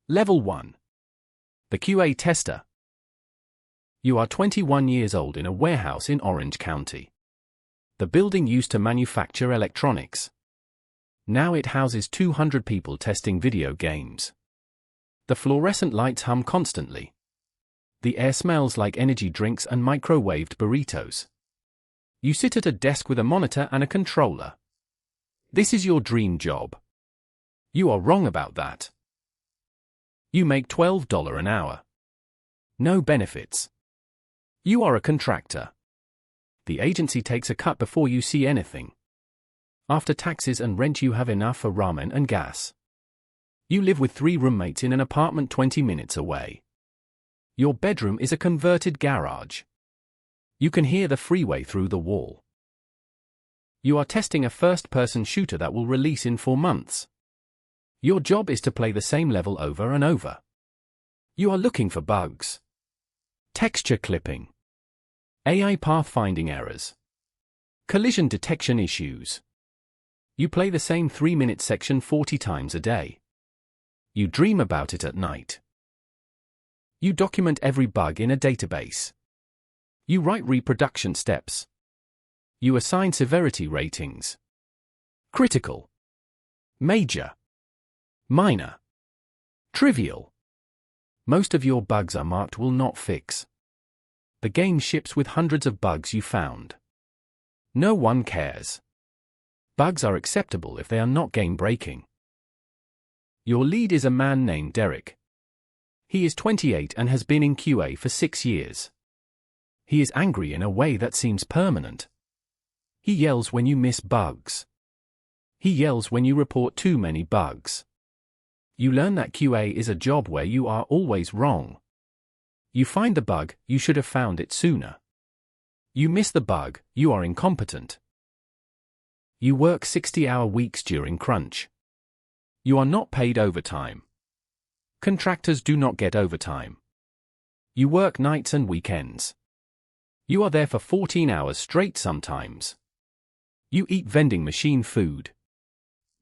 Level 1. The QA Tester. You are 21 years old in a warehouse in Orange County. The building used to manufacture electronics. Now it houses 200 people testing video games. The fluorescent lights hum constantly. The air smells like energy drinks and microwaved burritos. You sit at a desk with a monitor and a controller. This is your dream job. You are wrong about that. You make $12 an hour. No benefits. You are a contractor. The agency takes a cut before you see anything. After taxes and rent you have enough for ramen and gas. You live with 3 roommates in an apartment 20 minutes away. Your bedroom is a converted garage. You can hear the freeway through the wall. You are testing a first-person shooter that will release in 4 months. Your job is to play the same level over and over. You are looking for bugs. Texture clipping. AI pathfinding errors. Collision detection issues. You play the same 3-minute section 40 times a day. You dream about it at night. You document every bug in a database. You write reproduction steps. You assign severity ratings. Critical. Major. Minor. Trivial. Most of your bugs are marked will not fix. The game ships with hundreds of bugs you found. No one cares. Bugs are acceptable if they are not game-breaking. Your lead is a man named Derek. He is 28 and has been in QA for 6 years. He is angry in a way that seems permanent. He yells when you miss bugs. He yells when you report too many bugs. You learn that QA is a job where you are always wrong. You find the bug, you should have found it sooner. You miss the bug, you are incompetent. You work 60-hour weeks during crunch. You are not paid overtime. Contractors do not get overtime. You work nights and weekends. You are there for 14 hours straight sometimes. You eat vending machine food.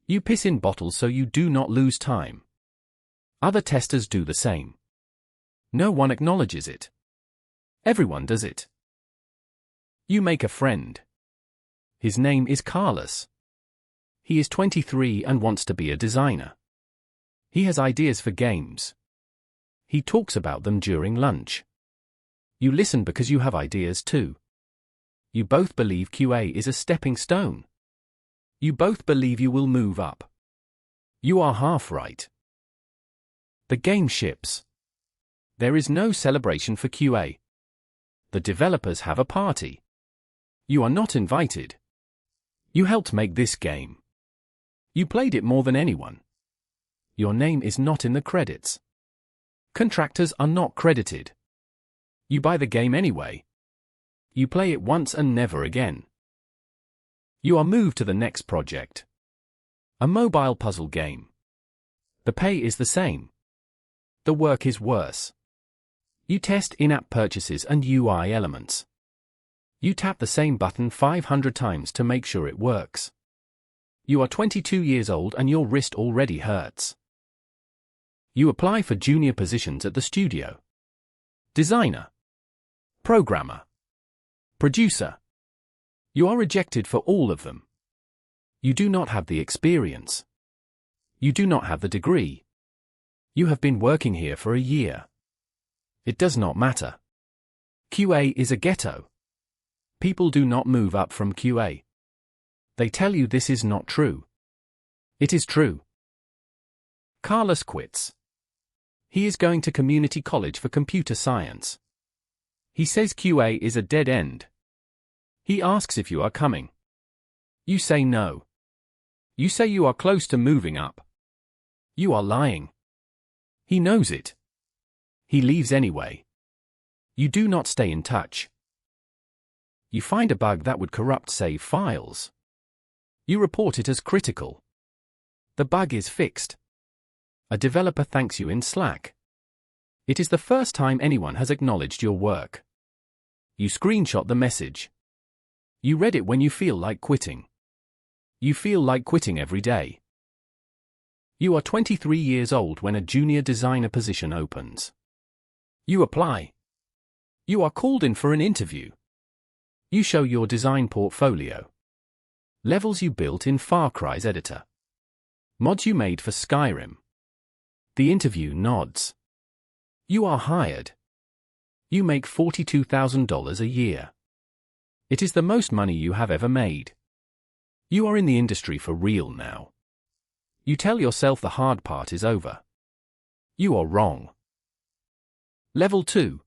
You piss in bottles so you do not lose time. Other testers do the same. No one acknowledges it. Everyone does it. You make a friend. His name is Carlos. He is 23 and wants to be a designer. He has ideas for games. He talks about them during lunch. You listen because you have ideas too. You both believe QA is a stepping stone. You both believe you will move up. You are half right. The game ships. There is no celebration for QA. The developers have a party. You are not invited. You helped make this game. You played it more than anyone. Your name is not in the credits. Contractors are not credited. You buy the game anyway. You play it once and never again. You are moved to the next project. A mobile puzzle game. The pay is the same. The work is worse. You test in-app purchases and UI elements. You tap the same button 500 times to make sure it works. You are 22 years old and your wrist already hurts. You apply for junior positions at the studio. Designer. Programmer. Producer. You are rejected for all of them. You do not have the experience. You do not have the degree. You have been working here for a year. It does not matter. QA is a ghetto. People do not move up from QA. They tell you this is not true. It is true. Carlos quits. He is going to community college for computer science. He says QA is a dead end. He asks if you are coming. You say no. You say you are close to moving up. You are lying. He knows it. He leaves anyway. You do not stay in touch. You find a bug that would corrupt save files. You report it as critical. The bug is fixed. A developer thanks you in Slack. It is the first time anyone has acknowledged your work. You screenshot the message. You read it when you feel like quitting. You feel like quitting every day. You are 23 years old when a junior designer position opens. You apply. You are called in for an interview. You show your design portfolio. Levels you built in Far Cry's editor. Mods you made for Skyrim. The interview nods. You are hired. You make $42,000 a year. It is the most money you have ever made. You are in the industry for real now. You tell yourself the hard part is over. You are wrong. Level 2.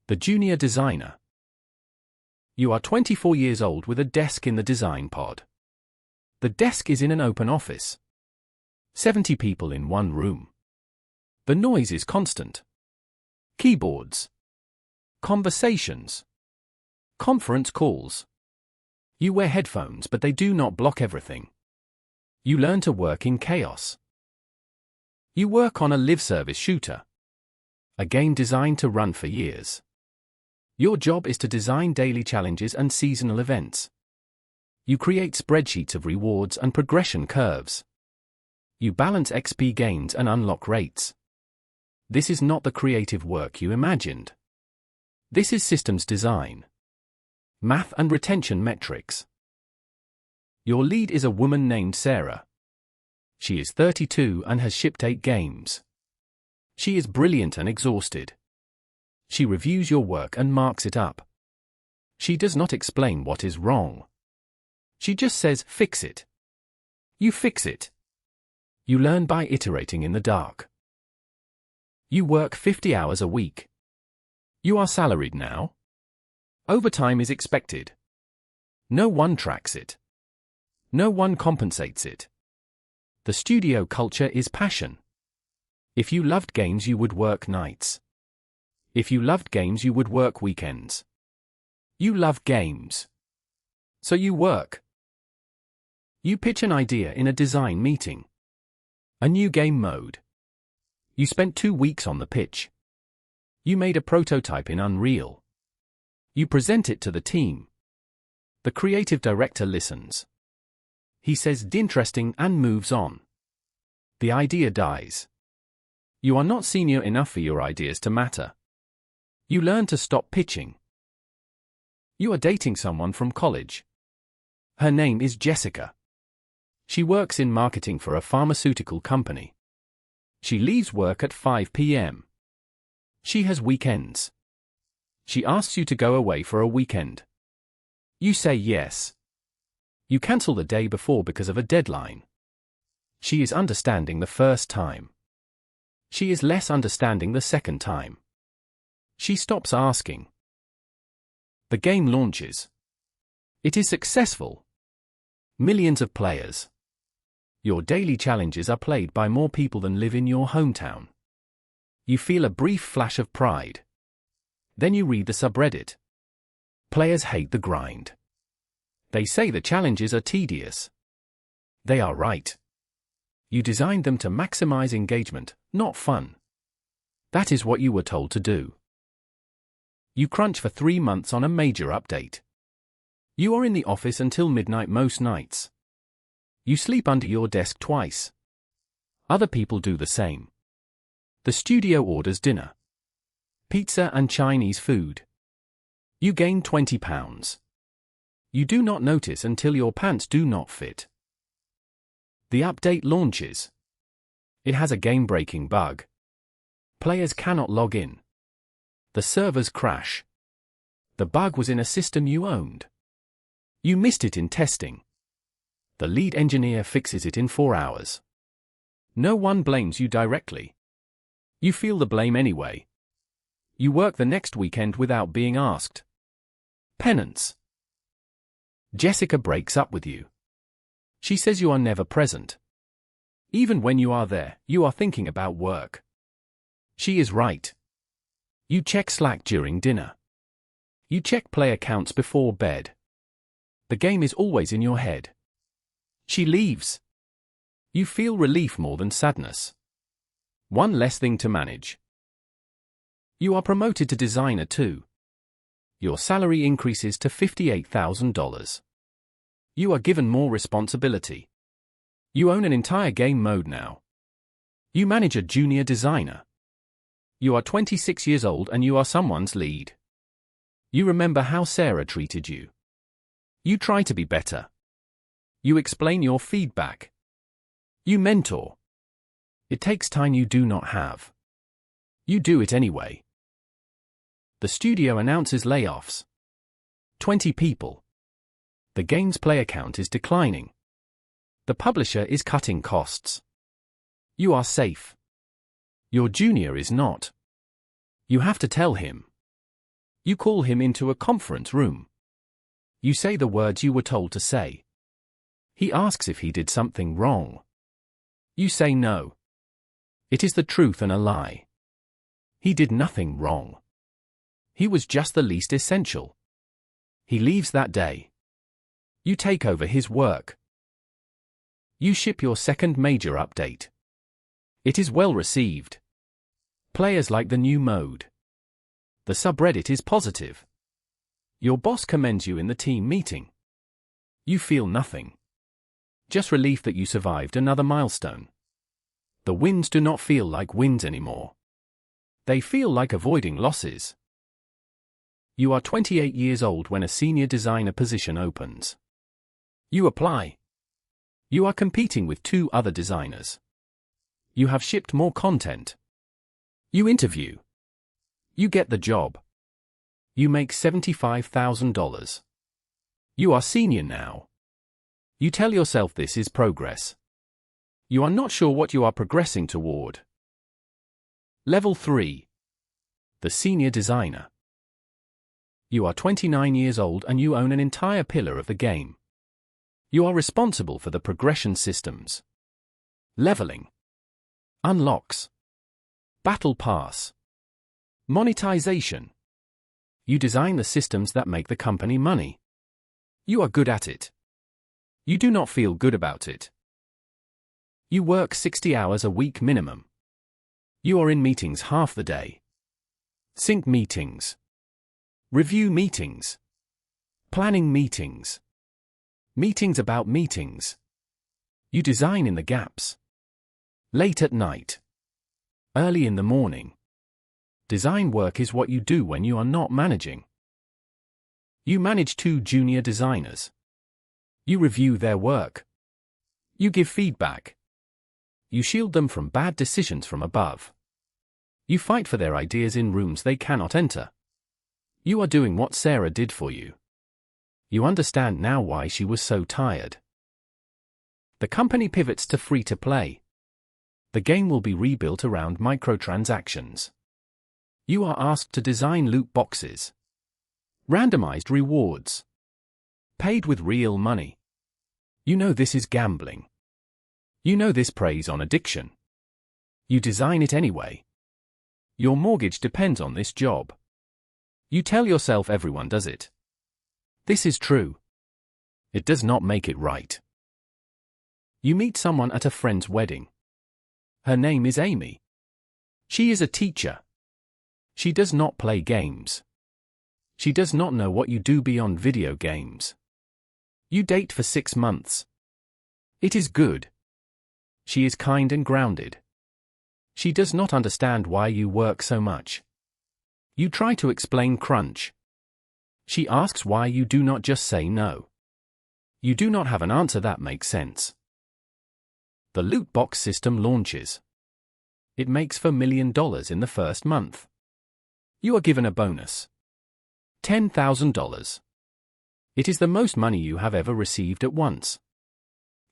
The junior designer. You are 24 years old with a desk in the design pod. The desk is in an open office. 70 people in one room. The noise is constant. Keyboards. Conversations. Conference calls. You wear headphones, but they do not block everything. You learn to work in chaos. You work on a live service shooter. A game designed to run for years. Your job is to design daily challenges and seasonal events. You create spreadsheets of rewards and progression curves. You balance XP gains and unlock rates. This is not the creative work you imagined. This is systems design. Math and retention metrics. Your lead is a woman named Sarah. She is 32 and has shipped 8 games. She is brilliant and exhausted. She reviews your work and marks it up. She does not explain what is wrong. She just says, fix it. You fix it. You learn by iterating in the dark. You work 50 hours a week. You are salaried now. Overtime is expected. No one tracks it. No one compensates it. The studio culture is passion. If you loved games, you would work nights. If you loved games, you would work weekends. You love games. So you work. You pitch an idea in a design meeting. A new game mode. You spent 2 weeks on the pitch. You made a prototype in Unreal. You present it to the team. The creative director listens. He says interesting and moves on. The idea dies. You are not senior enough for your ideas to matter. You learn to stop pitching. You are dating someone from college. Her name is Jessica. She works in marketing for a pharmaceutical company. She leaves work at 5 p.m. She has weekends. She asks you to go away for a weekend. You say yes. You cancel the day before because of a deadline. She is understanding the first time. She is less understanding the second time. She stops asking. The game launches. It is successful. Millions of players. Your daily challenges are played by more people than live in your hometown. You feel a brief flash of pride. Then you read the subreddit. Players hate the grind. They say the challenges are tedious. They are right. You designed them to maximize engagement, not fun. That is what you were told to do. You crunch for 3 months on a major update. You are in the office until midnight most nights. You sleep under your desk twice. Other people do the same. The studio orders dinner. Pizza and Chinese food. You gain 20 pounds. You do not notice until your pants do not fit. The update launches. It has a game-breaking bug. Players cannot log in. The servers crash. The bug was in a system you owned. You missed it in testing. The lead engineer fixes it in 4 hours. No one blames you directly. You feel the blame anyway. You work the next weekend without being asked. Penance. Jessica breaks up with you. She says you are never present. Even when you are there, you are thinking about work. She is right. You check Slack during dinner. You check player counts before bed. The game is always in your head. She leaves. You feel relief more than sadness. One less thing to manage. You are promoted to designer too. Your salary increases to $58,000. You are given more responsibility. You own an entire game mode now. You manage a junior designer. You are 26 years old and you are someone's lead. You remember how Sarah treated you. You try to be better. You explain your feedback. You mentor. It takes time you do not have. You do it anyway. The studio announces layoffs. 20 people. The game's player count is declining. The publisher is cutting costs. You are safe. Your junior is not. You have to tell him. You call him into a conference room. You say the words you were told to say. He asks if he did something wrong. You say no. It is the truth and a lie. He did nothing wrong. He was just the least essential. He leaves that day. You take over his work. You ship your second major update. It is well received. Players like the new mode. The subreddit is positive. Your boss commends you in the team meeting. You feel nothing. Just relief that you survived another milestone. The wins do not feel like wins anymore. They feel like avoiding losses. You are 28 years old when a senior designer position opens. You apply. You are competing with 2 other designers. You have shipped more content. You interview. You get the job. You make $75,000. You are senior now. You tell yourself this is progress. You are not sure what you are progressing toward. Level 3. The senior designer. You are 29 years old and you own an entire pillar of the game. You are responsible for the progression systems. Leveling. Unlocks. Battle Pass. Monetization. You design the systems that make the company money. You are good at it. You do not feel good about it. You work 60 hours a week minimum. You are in meetings half the day. Sync meetings. Review meetings. Planning meetings. Meetings about meetings. You design in the gaps. Late at night. Early in the morning. Design work is what you do when you are not managing. You manage 2 junior designers. You review their work. You give feedback. You shield them from bad decisions from above. You fight for their ideas in rooms they cannot enter. You are doing what Sarah did for you. You understand now why she was so tired. The company pivots to free-to-play. The game will be rebuilt around microtransactions. You are asked to design loot boxes. Randomized rewards. Paid with real money. You know this is gambling. You know this preys on addiction. You design it anyway. Your mortgage depends on this job. You tell yourself everyone does it. This is true. It does not make it right. You meet someone at a friend's wedding. Her name is Amy. She is a teacher. She does not play games. She does not know what you do beyond video games. You date for 6 months. It is good. She is kind and grounded. She does not understand why you work so much. You try to explain crunch. She asks why you do not just say no. You do not have an answer that makes sense. The loot box system launches. It makes $4 million in the first month. You are given a bonus. $10,000. It is the most money you have ever received at once.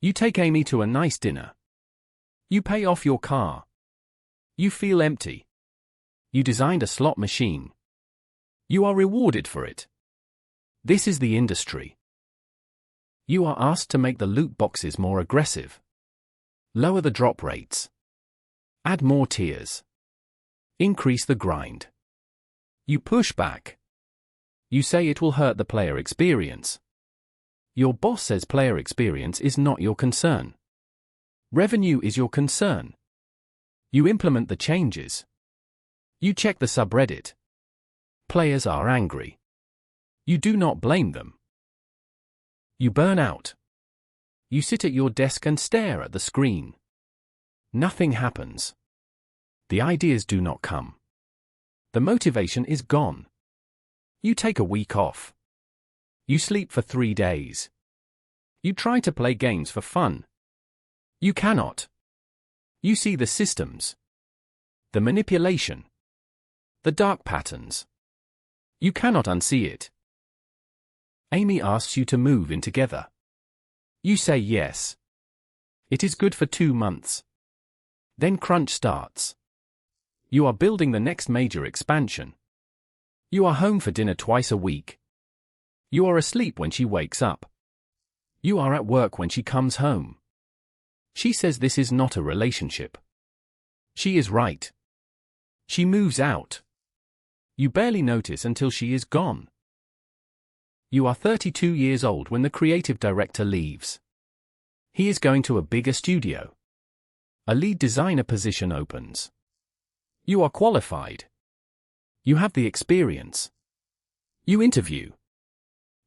You take Amy to a nice dinner. You pay off your car. You feel empty. You designed a slot machine. You are rewarded for it. This is the industry. You are asked to make the loot boxes more aggressive. Lower the drop rates. Add more tiers. Increase the grind. You push back. You say it will hurt the player experience. Your boss says player experience is not your concern. Revenue is your concern. You implement the changes. You check the subreddit. Players are angry. You do not blame them. You burn out. You sit at your desk and stare at the screen. Nothing happens. The ideas do not come. The motivation is gone. You take a week off. You sleep for 3 days. You try to play games for fun. You cannot. You see the systems, the manipulation, the dark patterns. You cannot unsee it. Amy asks you to move in together. You say yes. It is good for 2 months. Then crunch starts. You are building the next major expansion. You are home for dinner twice a week. You are asleep when she wakes up. You are at work when she comes home. She says this is not a relationship. She is right. She moves out. You barely notice until she is gone. You are 32 years old when the creative director leaves. He is going to a bigger studio. A lead designer position opens. You are qualified. You have the experience. You interview.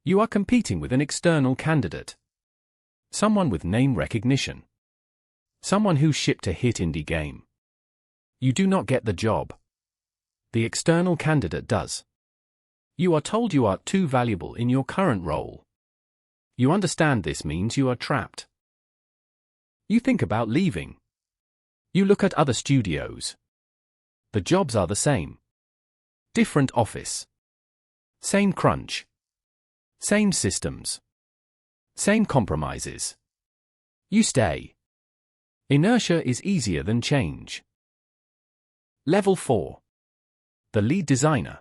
You are competing with an external candidate. Someone with name recognition. Someone who shipped a hit indie game. You do not get the job. The external candidate does. You are told you are too valuable in your current role. You understand this means you are trapped. You think about leaving. You look at other studios. The jobs are the same. Different office. Same crunch. Same systems. Same compromises. You stay. Inertia is easier than change. Level 4. The lead designer.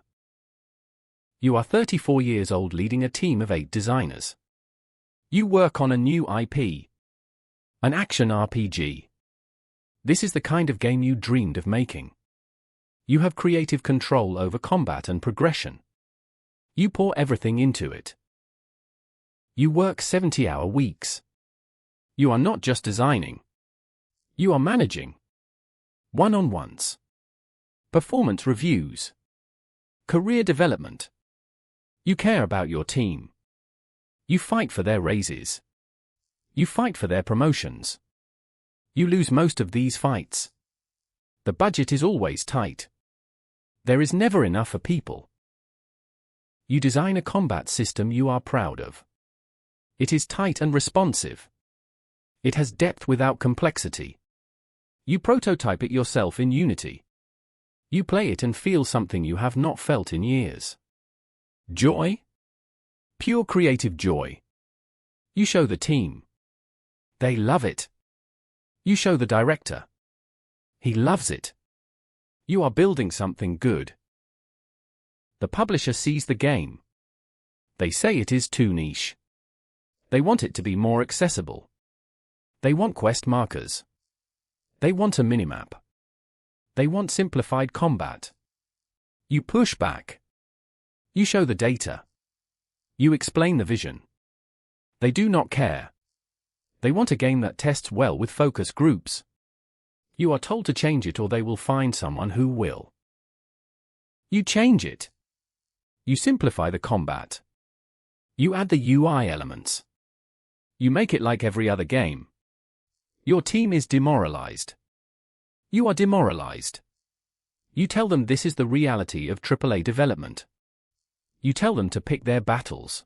You are 34 years old leading a team of 8 designers. You work on a new IP. An action RPG. This is the kind of game you dreamed of making. You have creative control over combat and progression. You pour everything into it. You work 70-hour weeks. You are not just designing. You are managing. One-on-ones. Performance reviews. Career development. You care about your team. You fight for their raises. You fight for their promotions. You lose most of these fights. The budget is always tight. There is never enough for people. You design a combat system you are proud of. It is tight and responsive. It has depth without complexity. You prototype it yourself in Unity. You play it and feel something you have not felt in years. Joy? Pure creative joy. You show the team. They love it. You show the director. He loves it. You are building something good. The publisher sees the game. They say it is too niche. They want it to be more accessible. They want quest markers. They want a minimap. They want simplified combat. You push back. You show the data. You explain the vision. They do not care. They want a game that tests well with focus groups. You are told to change it or they will find someone who will. You change it. You simplify the combat. You add the UI elements. You make it like every other game. Your team is demoralized. You are demoralized. You tell them this is the reality of AAA development. You tell them to pick their battles.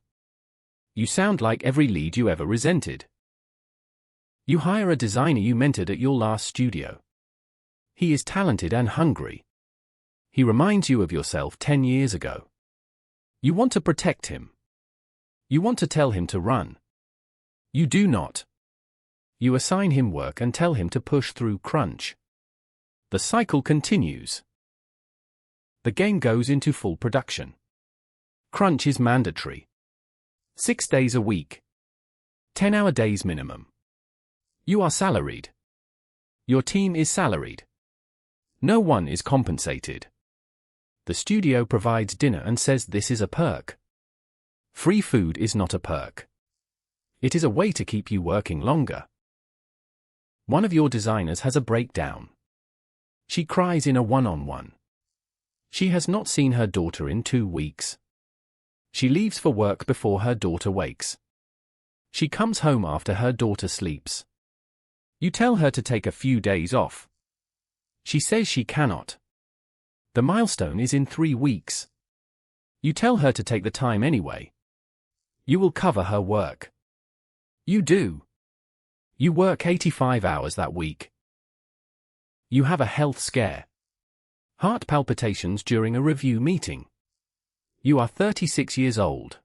You sound like every lead you ever resented. You hire a designer you mentored at your last studio. He is talented and hungry. He reminds you of yourself 10 years ago. You want to protect him. You want to tell him to run. You do not. You assign him work and tell him to push through crunch. The cycle continues. The game goes into full production. Crunch is mandatory. 6 days a week. 10-hour days minimum. You are salaried. Your team is salaried. No one is compensated. The studio provides dinner and says this is a perk. Free food is not a perk. It is a way to keep you working longer. One of your designers has a breakdown. She cries in a one-on-one. She has not seen her daughter in 2 weeks. She leaves for work before her daughter wakes. She comes home after her daughter sleeps. You tell her to take a few days off. She says she cannot. The milestone is in 3 weeks. You tell her to take the time anyway. You will cover her work. You do. You work 85 hours that week. You have a health scare. Heart palpitations during a review meeting. You are 36 years old.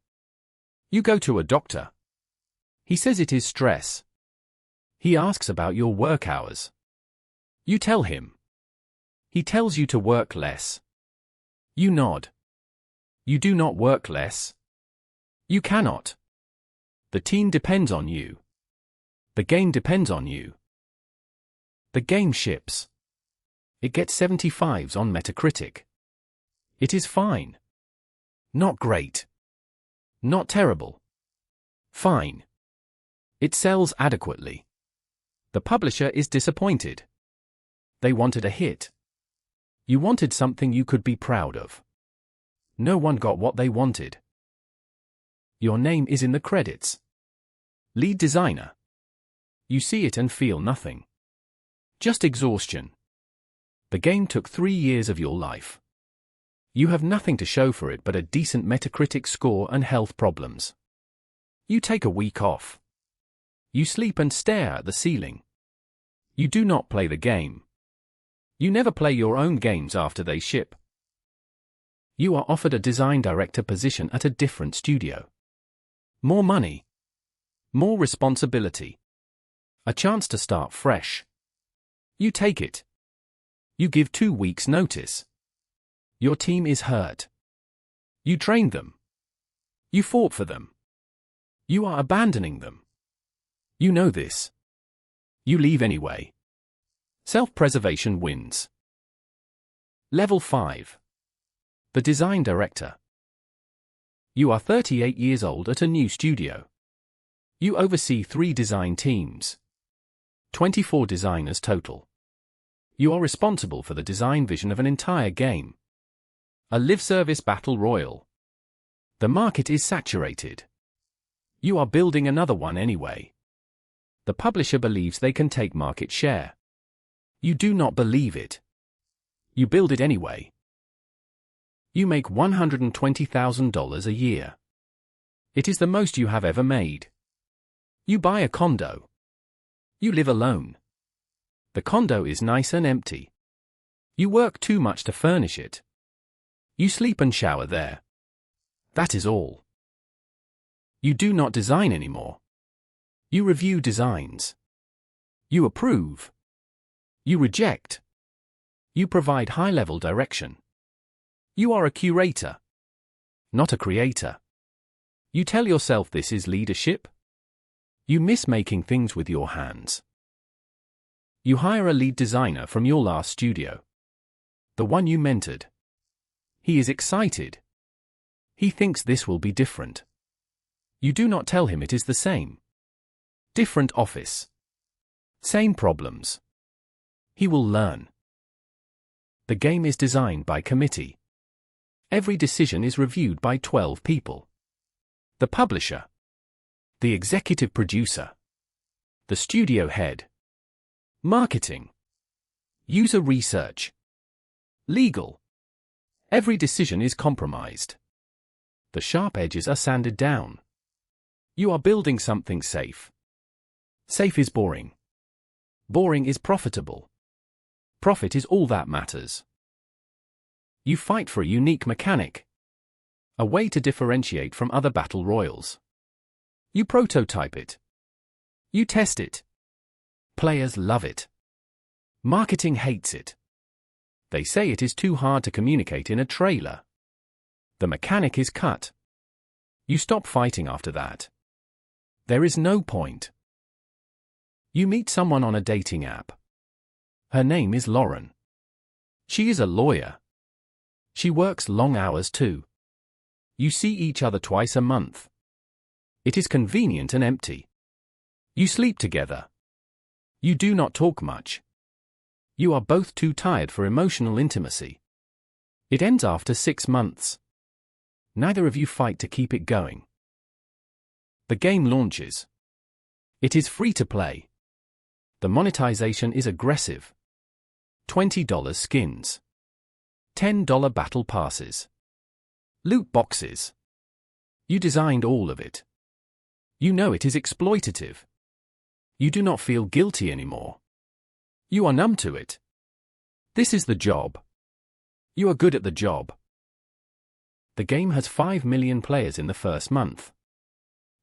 You go to a doctor. He says it is stress. He asks about your work hours. You tell him. He tells you to work less. You nod. You do not work less. You cannot. The team depends on you. The game depends on you. The game ships. It gets 75s on Metacritic. It is fine. Not great. Not terrible. Fine. It sells adequately. The publisher is disappointed. They wanted a hit. You wanted something you could be proud of. No one got what they wanted. Your name is in the credits. Lead designer. You see it and feel nothing. Just exhaustion. The game took 3 years of your life. You have nothing to show for it but a decent Metacritic score and health problems. You take a week off. You sleep and stare at the ceiling. You do not play the game. You never play your own games after they ship. You are offered a design director position at a different studio. More money. More responsibility. A chance to start fresh. You take it. You give 2 weeks' notice. Your team is hurt. You trained them. You fought for them. You are abandoning them. You know this. You leave anyway. Self-preservation wins. Level 5. The design director. You are 38 years old at a new studio. You oversee 3 design teams. 24 designers total. You are responsible for the design vision of an entire game. A live service battle royale. The market is saturated. You are building another one anyway. The publisher believes they can take market share. You do not believe it. You build it anyway. You make $120,000 a year. It is the most you have ever made. You buy a condo. You live alone. The condo is nice and empty. You work too much to furnish it. You sleep and shower there. That is all. You do not design anymore. You review designs. You approve. You reject. You provide high-level direction. You are a curator, not a creator. You tell yourself this is leadership. You miss making things with your hands. You hire a lead designer from your last studio. The one you mentored. He is excited. He thinks this will be different. You do not tell him it is the same. Different office. Same problems. He will learn. The game is designed by committee. Every decision is reviewed by 12 people. The publisher. The executive producer. The studio head. Marketing. User research. Legal. Every decision is compromised. The sharp edges are sanded down. You are building something safe. Safe is boring. Boring is profitable. Profit is all that matters. You fight for a unique mechanic. A way to differentiate from other battle royals. You prototype it. You test it. Players love it. Marketing hates it. They say it is too hard to communicate in a trailer. The mechanic is cut. You stop fighting after that. There is no point. You meet someone on a dating app. Her name is Lauren. She is a lawyer. She works long hours too. You see each other twice a month. It is convenient and empty. You sleep together. You do not talk much. You are both too tired for emotional intimacy. It ends after 6 months. Neither of you fight to keep it going. The game launches. It is free to play. The monetization is aggressive. $20 skins. $10 battle passes. Loot boxes. You designed all of it. You know it is exploitative. You do not feel guilty anymore. You are numb to it. This is the job. You are good at the job. The game has 5 million players in the first month.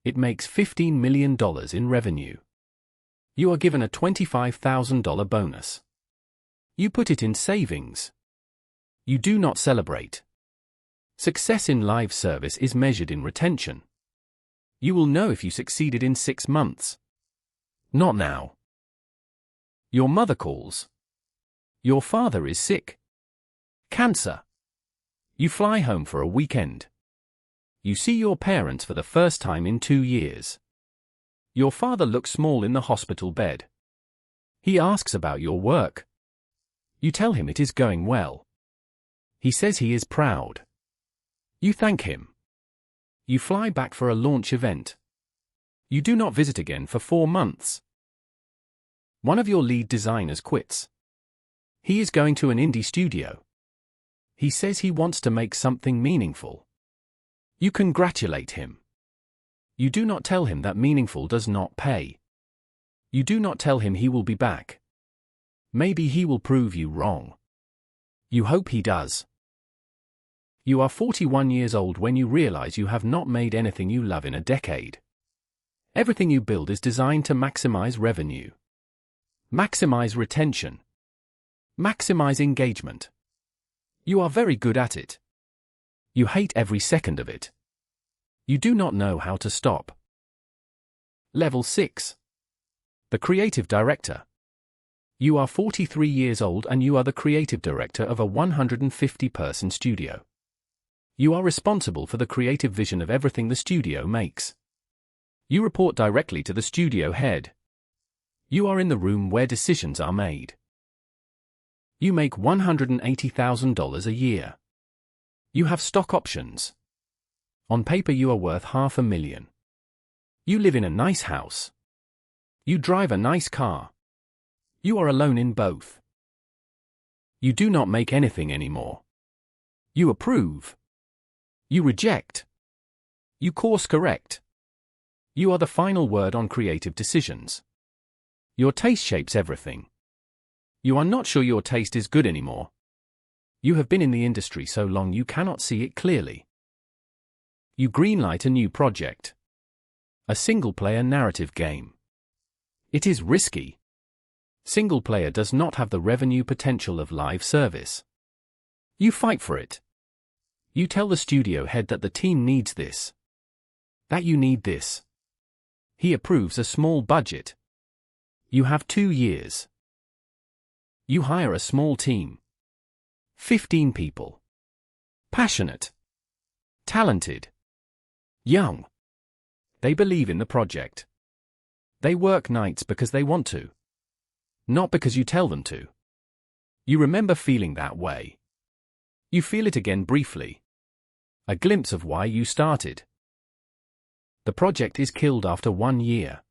It makes $15 million in revenue. You are given a $25,000 bonus. You put it in savings. You do not celebrate. Success in live service is measured in retention. You will know if you succeeded in 6 months. Not now. Your mother calls. Your father is sick. Cancer. You fly home for a weekend. You see your parents for the first time in 2 years. Your father looks small in the hospital bed. He asks about your work. You tell him it is going well. He says he is proud. You thank him. You fly back for a launch event. You do not visit again for 4 months. One of your lead designers quits. He is going to an indie studio. He says he wants to make something meaningful. You congratulate him. You do not tell him that meaningful does not pay. You do not tell him he will be back. Maybe he will prove you wrong. You hope he does. You are 41 years old when you realize you have not made anything you love in a decade. Everything you build is designed to maximize revenue. Maximize retention. Maximize engagement. You are very good at it. You hate every second of it. You do not know how to stop. Level 6. The creative director. You are 43 years old and you are the creative director of a 150-person studio. You are responsible for the creative vision of everything the studio makes. You report directly to the studio head. You are in the room where decisions are made. You make $180,000 a year. You have stock options. On paper you are worth $500,000. You live in a nice house. You drive a nice car. You are alone in both. You do not make anything anymore. You approve. You reject. You course correct. You are the final word on creative decisions. Your taste shapes everything. You are not sure your taste is good anymore. You have been in the industry so long you cannot see it clearly. You greenlight a new project. A single-player narrative game. It is risky. Single-player does not have the revenue potential of live service. You fight for it. You tell the studio head that the team needs this. That you need this. He approves a small budget. You have 2 years. You hire a small team. 15 people. Passionate. Talented. Young. They believe in the project. They work nights because they want to. Not because you tell them to. You remember feeling that way. You feel it again briefly. A glimpse of why you started. The project is killed after 1 year.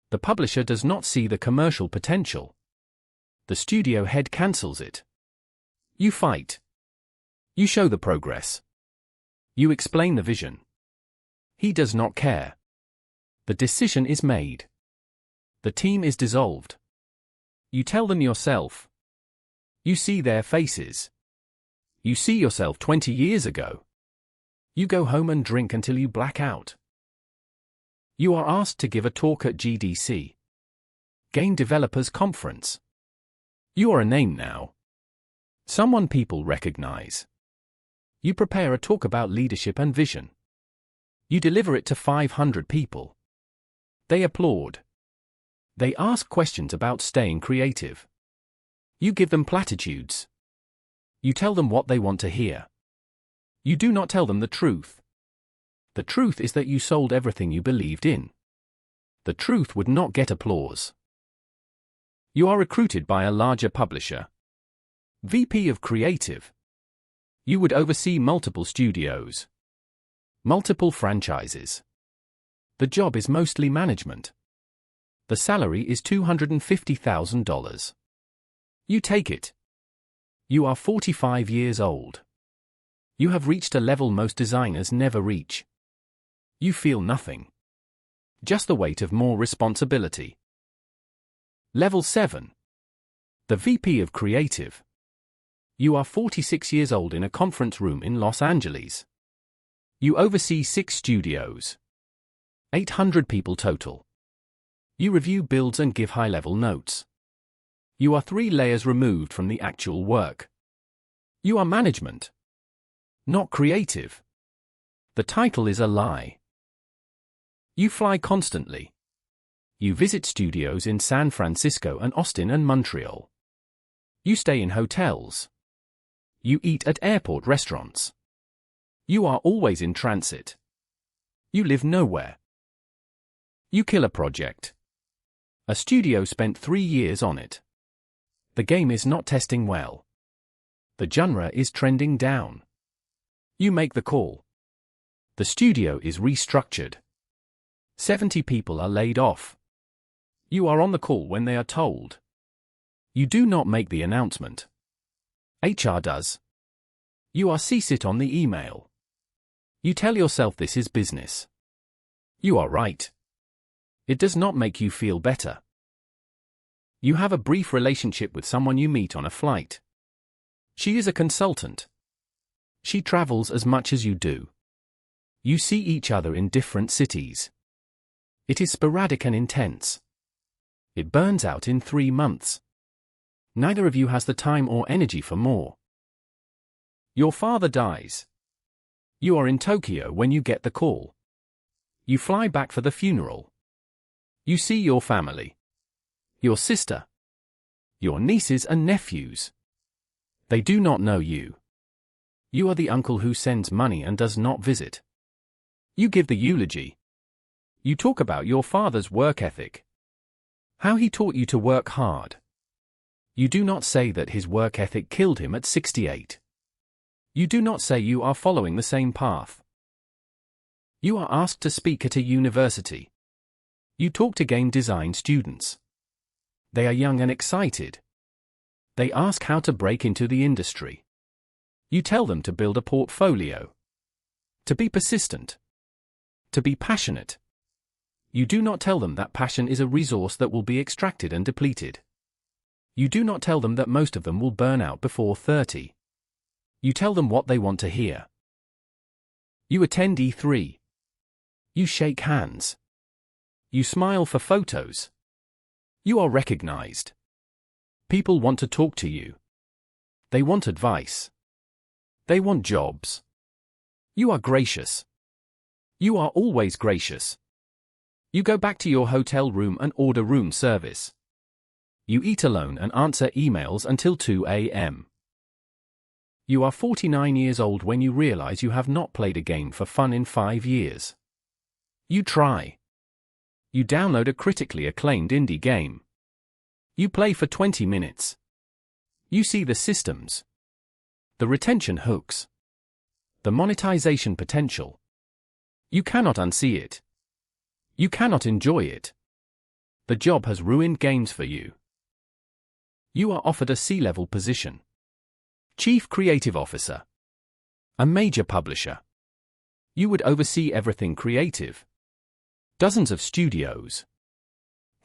The publisher does not see the commercial potential. The studio head cancels it. You fight. You show the progress. You explain the vision. He does not care. The decision is made. The team is dissolved. You tell them yourself. You see their faces. You see yourself 20 years ago. You go home and drink until you black out. You are asked to give a talk at GDC. Game Developers Conference. You are a name now. Someone people recognize. You prepare a talk about leadership and vision. You deliver it to 500 people. They applaud. They ask questions about staying creative. You give them platitudes. You tell them what they want to hear. You do not tell them the truth. The truth is that you sold everything you believed in. The truth would not get applause. You are recruited by a larger publisher. VP of Creative. You would oversee multiple studios. Multiple franchises. The job is mostly management. The salary is $250,000. You take it. You are 45 years old. You have reached a level most designers never reach. You feel nothing. Just the weight of more responsibility. Level 7. The VP of Creative. You are 46 years old in a conference room in Los Angeles. You oversee 6 studios. 800 people total. You review builds and give high-level notes. You are 3 layers removed from the actual work. You are management, not creative. The title is a lie. You fly constantly. You visit studios in San Francisco and Austin and Montreal. You stay in hotels. You eat at airport restaurants. You are always in transit. You live nowhere. You kill a project. A studio spent 3 years on it. The game is not testing well. The genre is trending down. You make the call. The studio is restructured. 70 people are laid off. You are on the call when they are told. You do not make the announcement. HR does. You are CC'd on the email. You tell yourself this is business. You are right. It does not make you feel better. You have a brief relationship with someone you meet on a flight. She is a consultant. She travels as much as you do. You see each other in different cities. It is sporadic and intense. It burns out in 3 months. Neither of you has the time or energy for more. Your father dies. You are in Tokyo when you get the call. You fly back for the funeral. You see your family. Your sister. Your nieces and nephews. They do not know you. You are the uncle who sends money and does not visit. You give the eulogy. You talk about your father's work ethic. How he taught you to work hard. You do not say that his work ethic killed him at 68. You do not say you are following the same path. You are asked to speak at a university. You talk to game design students. They are young and excited. They ask how to break into the industry. You tell them to build a portfolio. To be persistent. To be passionate. You do not tell them that passion is a resource that will be extracted and depleted. You do not tell them that most of them will burn out before 30. You tell them what they want to hear. You attend E3. You shake hands. You smile for photos. You are recognized. People want to talk to you. They want advice. They want jobs. You are gracious. You are always gracious. You go back to your hotel room and order room service. You eat alone and answer emails until 2 a.m. You are 49 years old when you realize you have not played a game for fun in 5 years. You try. You download a critically acclaimed indie game. You play for 20 minutes. You see the systems. The retention hooks. The monetization potential. You cannot unsee it. You cannot enjoy it. The job has ruined games for you. You are offered a C-level position. Chief Creative Officer. A major publisher. You would oversee everything creative. Dozens of studios.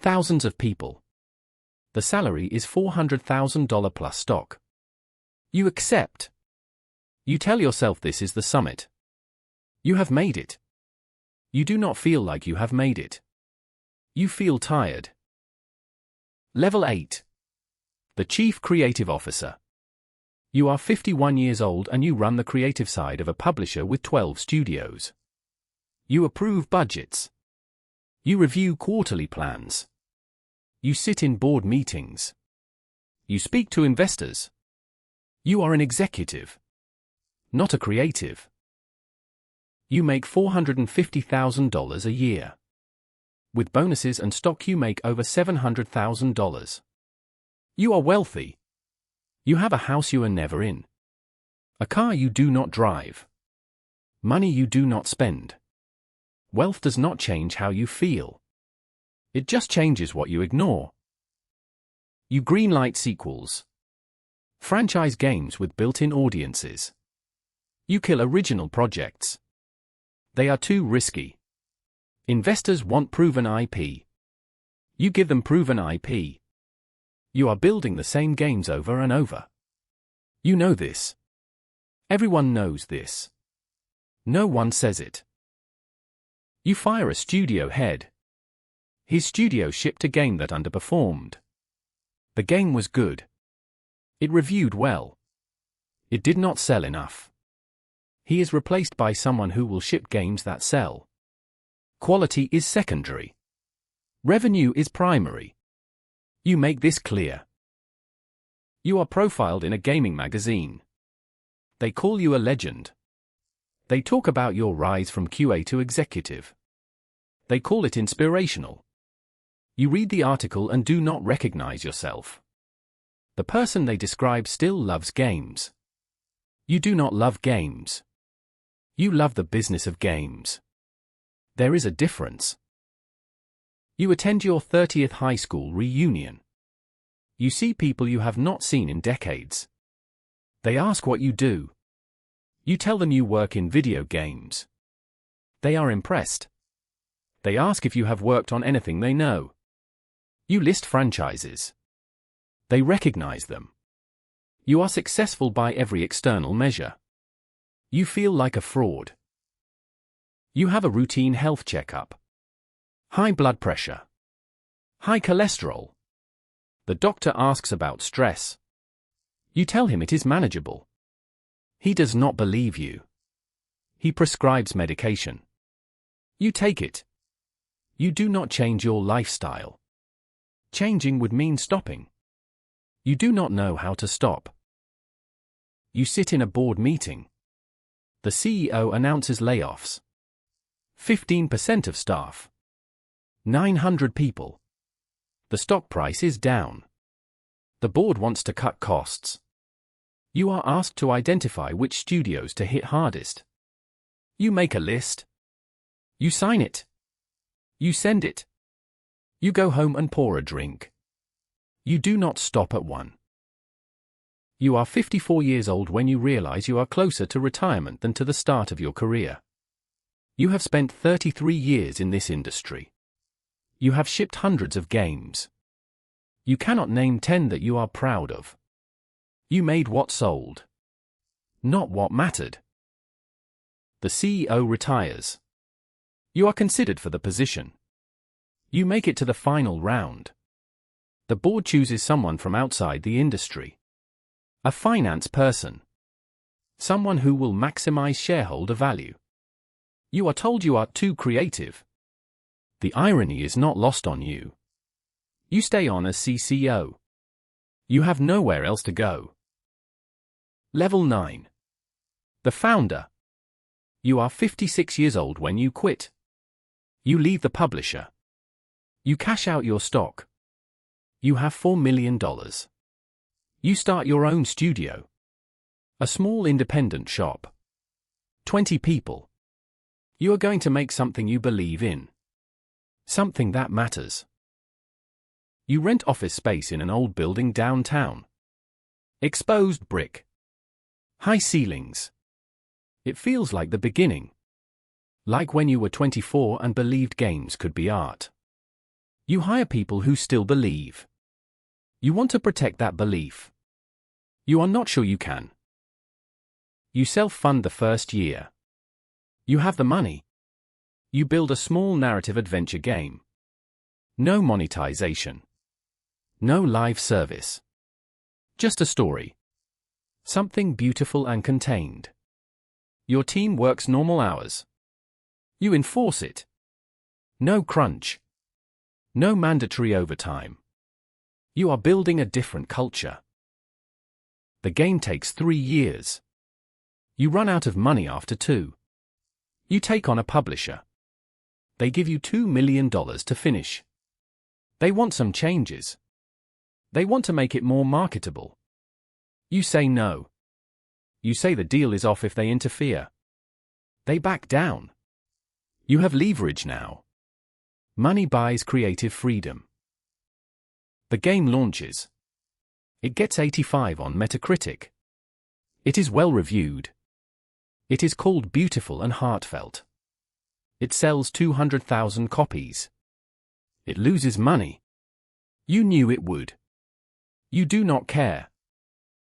Thousands of people. The salary is $400,000 plus stock. You accept. You tell yourself this is the summit. You have made it. You do not feel like you have made it. You feel tired. Level 8. The Chief Creative Officer. You are 51 years old and you run the creative side of a publisher with 12 studios. You approve budgets. You review quarterly plans. You sit in board meetings. You speak to investors. You are an executive, not a creative. You make $450,000 a year. With bonuses and stock you make over $700,000. You are wealthy. You have a house you are never in. A car you do not drive. Money you do not spend. Wealth does not change how you feel. It just changes what you ignore. You greenlight sequels. Franchise games with built-in audiences. You kill original projects. They are too risky. Investors want proven IP. You give them proven IP. You are building the same games over and over. You know this. Everyone knows this. No one says it. You fire a studio head. His studio shipped a game that underperformed. The game was good. It reviewed well. It did not sell enough. He is replaced by someone who will ship games that sell. Quality is secondary. Revenue is primary. You make this clear. You are profiled in a gaming magazine. They call you a legend. They talk about your rise from QA to executive. They call it inspirational. You read the article and do not recognize yourself. The person they describe still loves games. You do not love games. You love the business of games. There is a difference. You attend your 30th high school reunion. You see people you have not seen in decades. They ask what you do. You tell them you work in video games. They are impressed. They ask if you have worked on anything they know. You list franchises. They recognize them. You are successful by every external measure. You feel like a fraud. You have a routine health checkup. High blood pressure. High cholesterol. The doctor asks about stress. You tell him it is manageable. He does not believe you. He prescribes medication. You take it. You do not change your lifestyle. Changing would mean stopping. You do not know how to stop. You sit in a board meeting. The CEO announces layoffs. 15% of staff. 900 people. The stock price is down. The board wants to cut costs. You are asked to identify which studios to hit hardest. You make a list. You sign it. You send it. You go home and pour a drink. You do not stop at one. You are 54 years old when you realize you are closer to retirement than to the start of your career. You have spent 33 years in this industry. You have shipped hundreds of games. You cannot name 10 that you are proud of. You made what sold, not what mattered. The CEO retires. You are considered for the position. You make it to the final round. The board chooses someone from outside the industry. A finance person. Someone who will maximize shareholder value. You are told you are too creative. The irony is not lost on you. You stay on as CCO. You have nowhere else to go. Level 9. The founder. You are 56 years old when you quit. You leave the publisher. You cash out your stock. You have $4 million. You start your own studio. A small independent shop. 20 people. You are going to make something you believe in. Something that matters. You rent office space in an old building downtown. Exposed brick. High ceilings. It feels like the beginning. Like when you were 24 and believed games could be art. You hire people who still believe. You want to protect that belief. You are not sure you can. You self-fund the first year. You have the money. You build a small narrative adventure game. No monetization. No live service. Just a story. Something beautiful and contained. Your team works normal hours. You enforce it. No crunch. No mandatory overtime. You are building a different culture. The game takes 3 years. You run out of money after 2. You take on a publisher. They give you $2 million to finish. They want some changes. They want to make it more marketable. You say no. You say the deal is off if they interfere. They back down. You have leverage now. Money buys creative freedom. The game launches. It gets 85 on Metacritic. It is well reviewed. It is called beautiful and heartfelt. It sells 200,000 copies. It loses money. You knew it would. You do not care.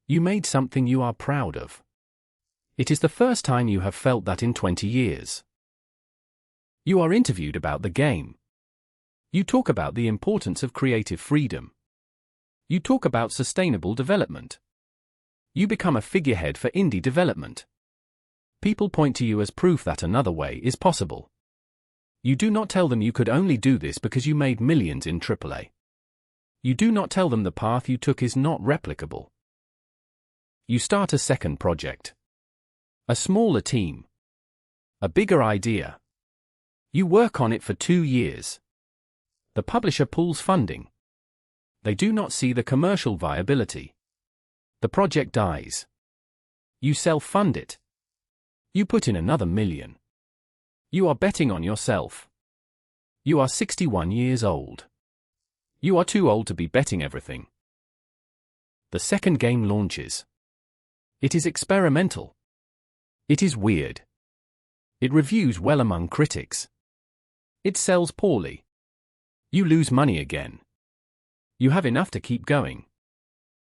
You made something you are proud of. It is the first time you have felt that in 20 years. You are interviewed about the game. You talk about the importance of creative freedom. You talk about sustainable development. You become a figurehead for indie development. People point to you as proof that another way is possible. You do not tell them you could only do this because you made millions in AAA. You do not tell them the path you took is not replicable. You start a second project. A smaller team. A bigger idea. You work on it for 2 years. The publisher pulls funding. They do not see the commercial viability. The project dies. You self-fund it. You put in another $1 million. You are betting on yourself. You are 61 years old. You are too old to be betting everything. The second game launches. It is experimental. It is weird. It reviews well among critics. It sells poorly. You lose money again. You have enough to keep going.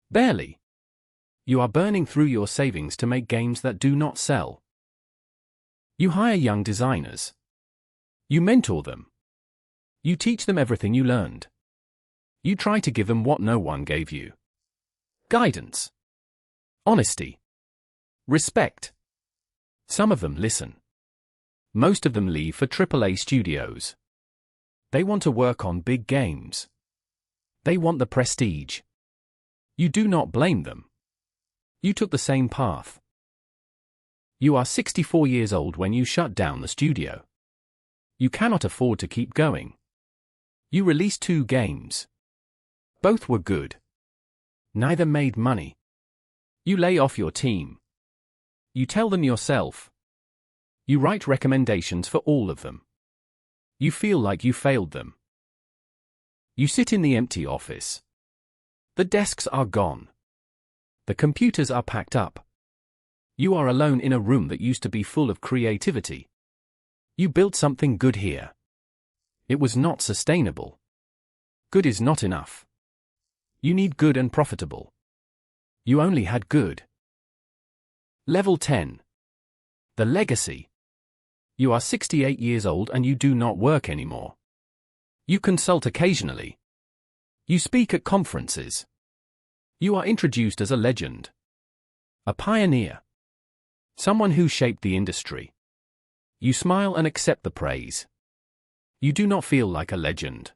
Barely. You are burning through your savings to make games that do not sell. You hire young designers. You mentor them. You teach them everything you learned. You try to give them what no one gave you. Guidance. Honesty. Respect. Some of them listen. Most of them leave for AAA studios. They want to work on big games. They want the prestige. You do not blame them. You took the same path. You are 64 years old when you shut down the studio. You cannot afford to keep going. You released 2 games. Both were good. Neither made money. You lay off your team. You tell them yourself. You write recommendations for all of them. You feel like you failed them. You sit in the empty office. The desks are gone. The computers are packed up. You are alone in a room that used to be full of creativity. You built something good here. It was not sustainable. Good is not enough. You need good and profitable. You only had good. Level 10. The legacy. You are 68 years old and you do not work anymore. You consult occasionally. You speak at conferences. You are introduced as a legend. A pioneer. Someone who shaped the industry. You smile and accept the praise. You do not feel like a legend.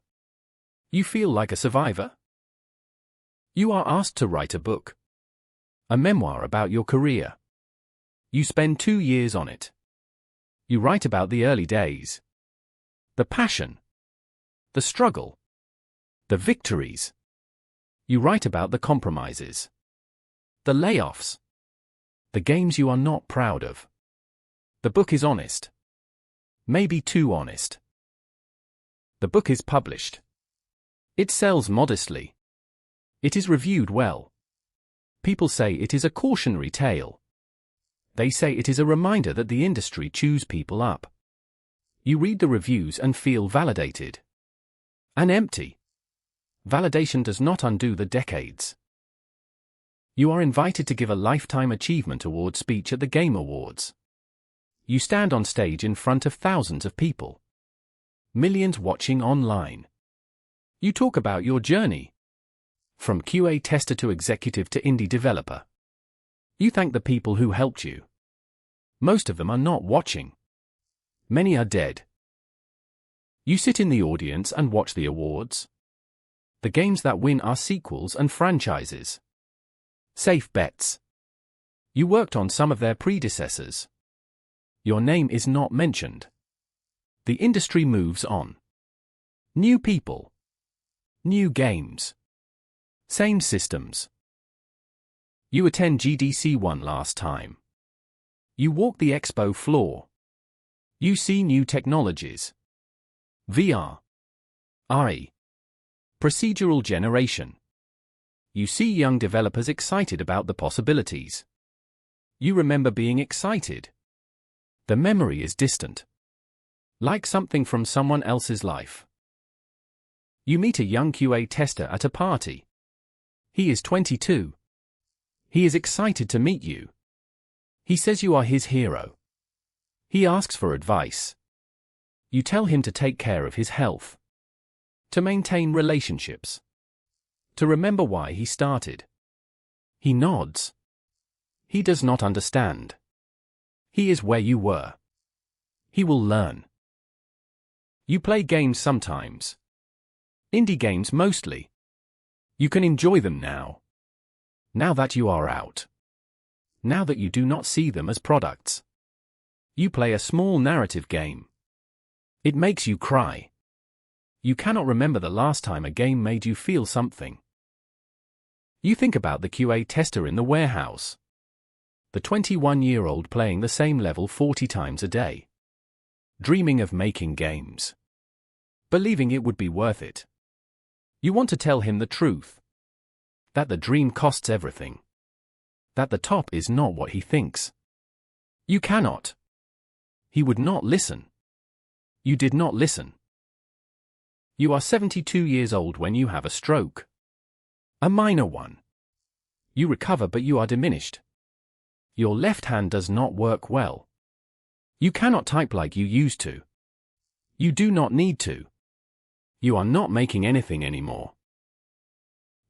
You feel like a survivor. You are asked to write a book. A memoir about your career. You spend 2 years on it. You write about the early days. The passion. The struggle. The victories. You write about the compromises. The layoffs. The games you are not proud of. The book is honest. Maybe too honest. The book is published. It sells modestly. It is reviewed well. People say it is a cautionary tale. They say it is a reminder that the industry chews people up. You read the reviews and feel validated. And empty. Validation does not undo the decades. You are invited to give a Lifetime Achievement Award speech at the Game Awards. You stand on stage in front of thousands of people. Millions watching online. You talk about your journey. From QA tester to executive to indie developer. You thank the people who helped you. Most of them are not watching. Many are dead. You sit in the audience and watch the awards. The games that win are sequels and franchises. Safe bets. You worked on some of their predecessors. Your name is not mentioned. The industry moves on. New people. New games. Same systems. You attend GDC1 last time. You walk the expo floor. You see new technologies. VR. i.e., procedural generation. You see young developers excited about the possibilities. You remember being excited. The memory is distant, like something from someone else's life. You meet a young QA tester at a party. He is 22. He is excited to meet you. He says you are his hero. He asks for advice. You tell him to take care of his health, to maintain relationships, to remember why he started. He nods. He does not understand. He is where you were. He will learn. You play games sometimes. Indie games mostly. You can enjoy them now. Now that you are out. Now that you do not see them as products. You play a small narrative game. It makes you cry. You cannot remember the last time a game made you feel something. You think about the QA tester in the warehouse. The 21-year-old playing the same level 40 times a day. Dreaming of making games. Believing it would be worth it. You want to tell him the truth. That the dream costs everything. That the top is not what he thinks. You cannot. He would not listen. You did not listen. You are 72 years old when you have a stroke. A minor one. You recover but you are diminished. Your left hand does not work well. You cannot type like you used to. You do not need to. You are not making anything anymore.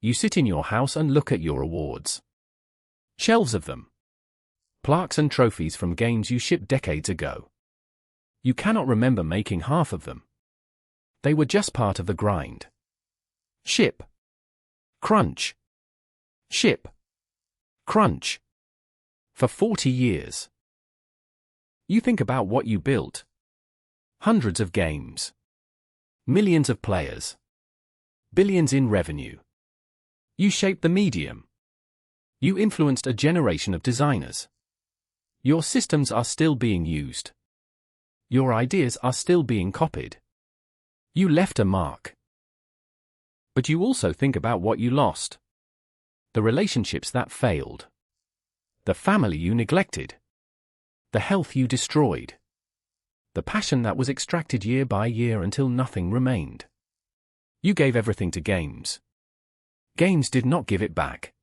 You sit in your house and look at your awards. Shelves of them. Plaques and trophies from games you shipped decades ago. You cannot remember making half of them. They were just part of the grind. Ship. Crunch. Ship. Crunch. For 40 years. You think about what you built. Hundreds of games. Millions of players. Billions in revenue. You shaped the medium. You influenced a generation of designers. Your systems are still being used. Your ideas are still being copied. You left a mark. But you also think about what you lost. The relationships that failed. The family you neglected. The health you destroyed. The passion that was extracted year by year until nothing remained. You gave everything to games. Games did not give it back.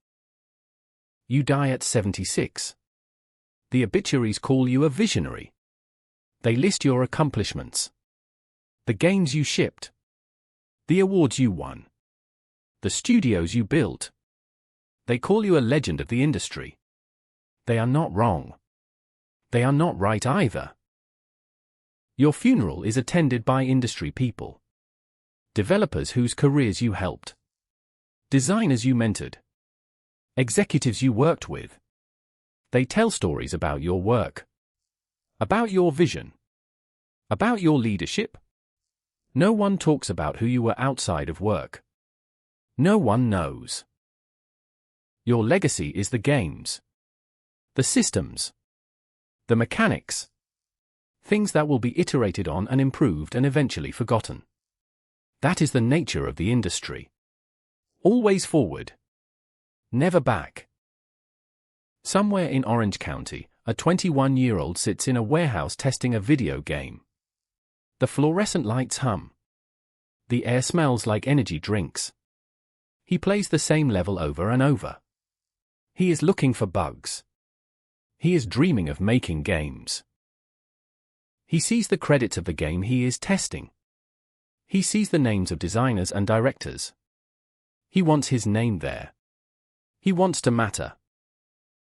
You die at 76. The obituaries call you a visionary. They list your accomplishments. The games you shipped. The awards you won. The studios you built. They call you a legend of the industry. They are not wrong. They are not right either. Your funeral is attended by industry people. Developers whose careers you helped. Designers you mentored. Executives you worked with. They tell stories about your work. About your vision. About your leadership. No one talks about who you were outside of work. No one knows. Your legacy is the games. The systems. The mechanics. Things that will be iterated on and improved and eventually forgotten. That is the nature of the industry. Always forward. Never back. Somewhere in Orange County, a 21-year-old sits in a warehouse testing a video game. The fluorescent lights hum. The air smells like energy drinks. He plays the same level over and over. He is looking for bugs. He is dreaming of making games. He sees the credits of the game he is testing. He sees the names of designers and directors. He wants his name there. He wants to matter.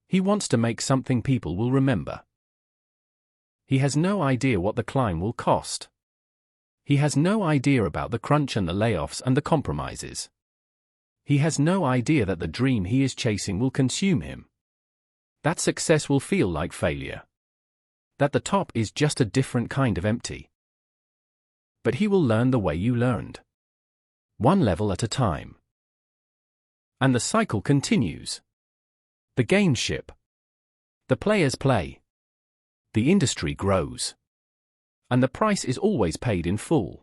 He wants to make something people will remember. He has no idea what the climb will cost. He has no idea about the crunch and the layoffs and the compromises. He has no idea that the dream he is chasing will consume him. That success will feel like failure. That the top is just a different kind of empty. But he will learn the way you learned. One level at a time. And the cycle continues. The games ship. The players play. The industry grows. And the price is always paid in full.